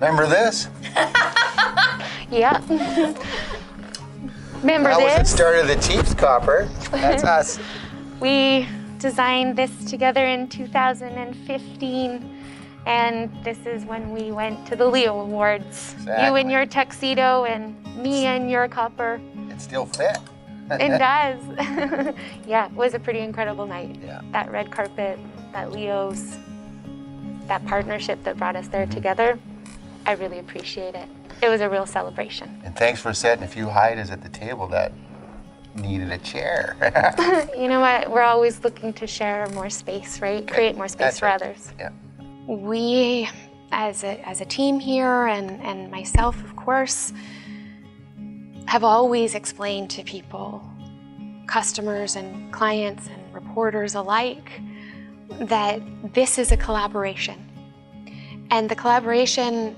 Remember this? Yeah. Remember that this? That was the start of the Chiefs copper. That's us. We designed this together in 2015, and this is when we went to the Leo Awards. Exactly. You in your tuxedo and me in your copper. It still fit. It does. Yeah, it was a pretty incredible night. Yeah. That red carpet, that Leo's, that partnership that brought us there together, I really appreciate it. It was a real celebration. And thanks for setting a few hiders at the table that needed a chair. You know what? We're always looking to share more space, right? Create more space for others. Yeah. We, as a team here, and myself, of course, have always explained to people, customers and clients and reporters alike, that this is a collaboration. And the collaboration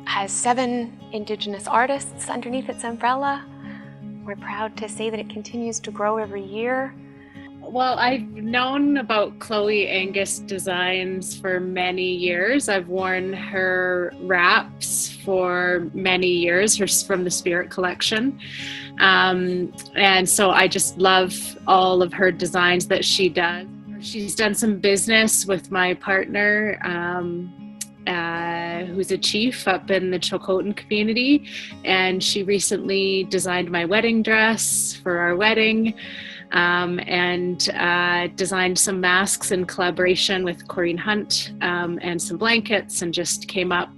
has 7 Indigenous artists underneath its umbrella. We're proud to say that it continues to grow every year. Well, I've known about Chloe Angus Designs for many years. I've worn her wraps for many years, hers from the Spirit Collection. And so I just love all of her designs that she does. She's done some business with my partner, who's a chief up in the Chilcotin community. And she recently designed my wedding dress for our wedding. And designed some masks in collaboration with Corinne Hunt, and some blankets, and just came up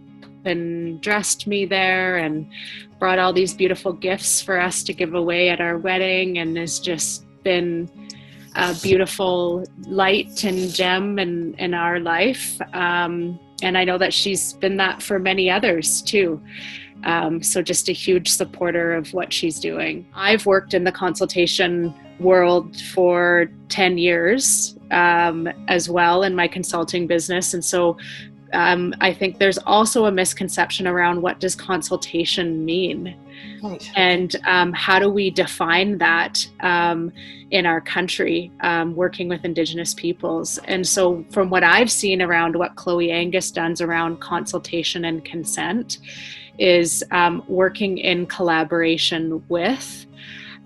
and dressed me there and brought all these beautiful gifts for us to give away at our wedding, and has just been a beautiful light and gem in our life. And I know that she's been that for many others too. So just a huge supporter of what she's doing. I've worked in the consultation world for 10 years as well in my consulting business. And so I think there's also a misconception around what does consultation mean? Right. And how do we define that in our country, working with Indigenous peoples? And so from what I've seen around what Chloe Angus does around consultation and consent is working in collaboration with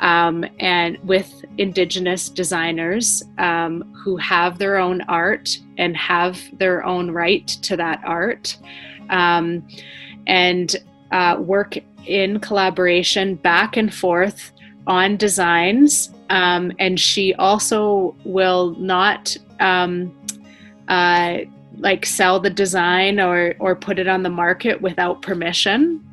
and with Indigenous designers who have their own art and have their own right to that art, and work in collaboration back and forth on designs. And she also will not like sell the design or put it on the market without permission.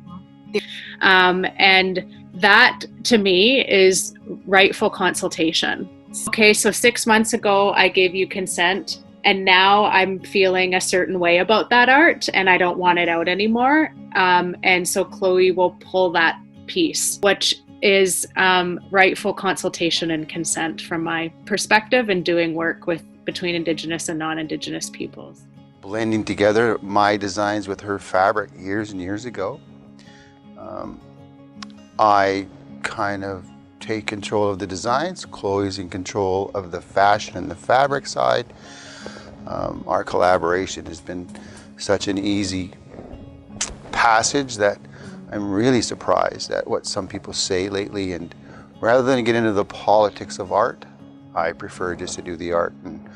And that to me is rightful consultation. Okay, so 6 months ago I gave you consent, and now I'm feeling a certain way about that art and I don't want it out anymore. And so Chloe will pull that piece, which is rightful consultation and consent from my perspective and doing work between Indigenous and non-Indigenous peoples. Blending together my designs with her fabric years and years ago. I kind of take control of the designs. Chloe's in control of the fashion and the fabric side. Our collaboration has been such an easy passage that I'm really surprised at what some people say lately. And rather than get into the politics of art, I prefer just to do the art. And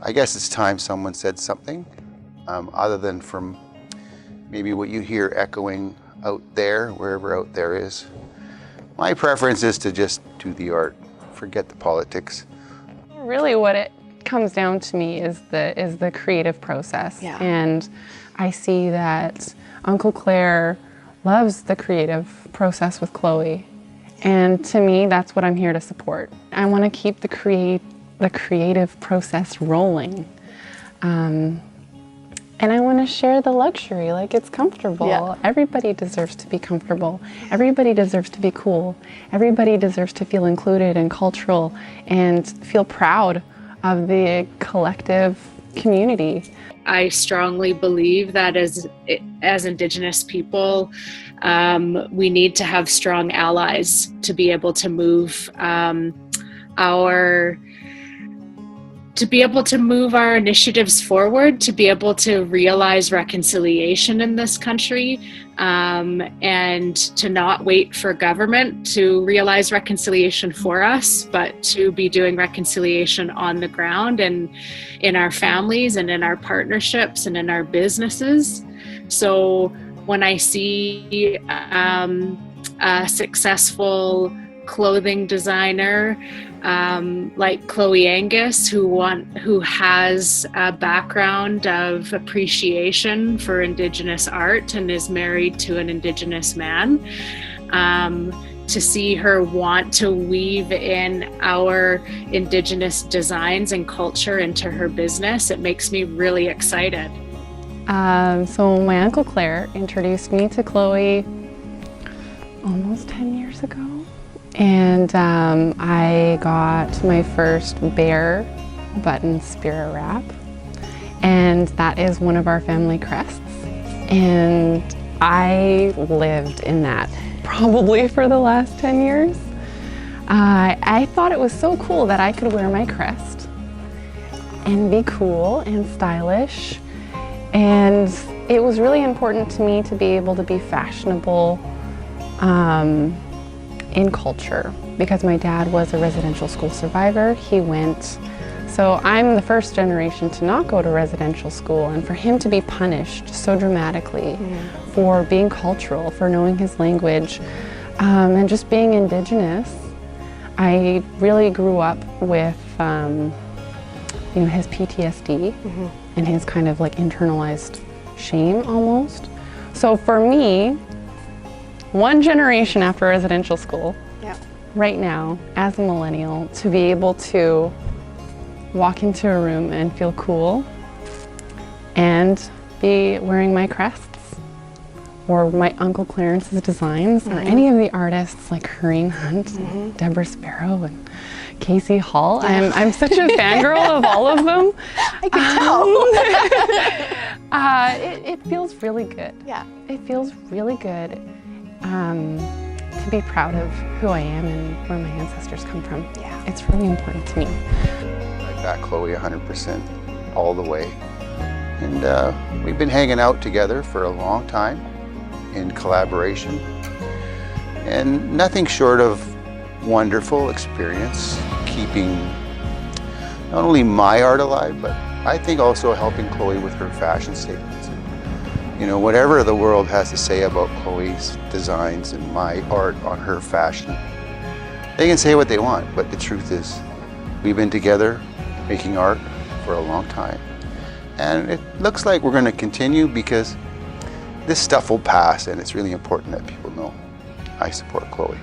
I guess it's time someone said something other than from maybe what you hear echoing out there, wherever out there is. My preference is to just do the art, forget the politics. Really what it comes down to me is the creative process. Yeah. And I see that Uncle Claire loves the creative process with Chloe. And to me, that's what I'm here to support. I want to keep the creative process rolling. And I want to share the luxury, like it's comfortable. Yeah. Everybody deserves to be comfortable. Everybody deserves to be cool. Everybody deserves to feel included and cultural and feel proud of the collective community. I strongly believe that as Indigenous people, we need to have strong allies to be able to move our to be able to move our initiatives forward, to be able to realize reconciliation in this country, and to not wait for government to realize reconciliation for us, but to be doing reconciliation on the ground and in our families and in our partnerships and in our businesses. So when I see a successful clothing designer like Chloe Angus, who has a background of appreciation for Indigenous art and is married to an Indigenous man, to see her want to weave in our Indigenous designs and culture into her business, it makes me really excited. So my Uncle Claire introduced me to Chloe almost 10 years ago. And I got my first bear button spirit wrap, and that is one of our family crests. And I lived in that probably for the last 10 years. I thought it was so cool that I could wear my crest and be cool and stylish. And it was really important to me to be able to be fashionable in culture, because my dad was a residential school survivor. So I'm the first generation to not go to residential school, and for him to be punished so dramatically for being cultural, for knowing his language, and just being Indigenous, I really grew up with his PTSD and his kind of like internalized shame almost. So for me, one generation after residential school, right now, as a millennial, to be able to walk into a room and feel cool and be wearing my crests or my Uncle Clarence's designs or any of the artists like Corinne Hunt, Deborah Sparrow, and Casey Hall. I'm such a fangirl of all of them. I can tell. It feels really good. Yeah. It feels really good. To be proud of who I am and where my ancestors come from. Yeah. It's really important to me. I back Chloe 100% all the way. And we've been hanging out together for a long time in collaboration. And nothing short of wonderful experience keeping not only my art alive, but I think also helping Chloe with her fashion statements. You know, whatever the world has to say about Chloe's designs and my art on her fashion, they can say what they want, but the truth is, we've been together making art for a long time. And it looks like we're going to continue because this stuff will pass, and it's really important that people know I support Chloe.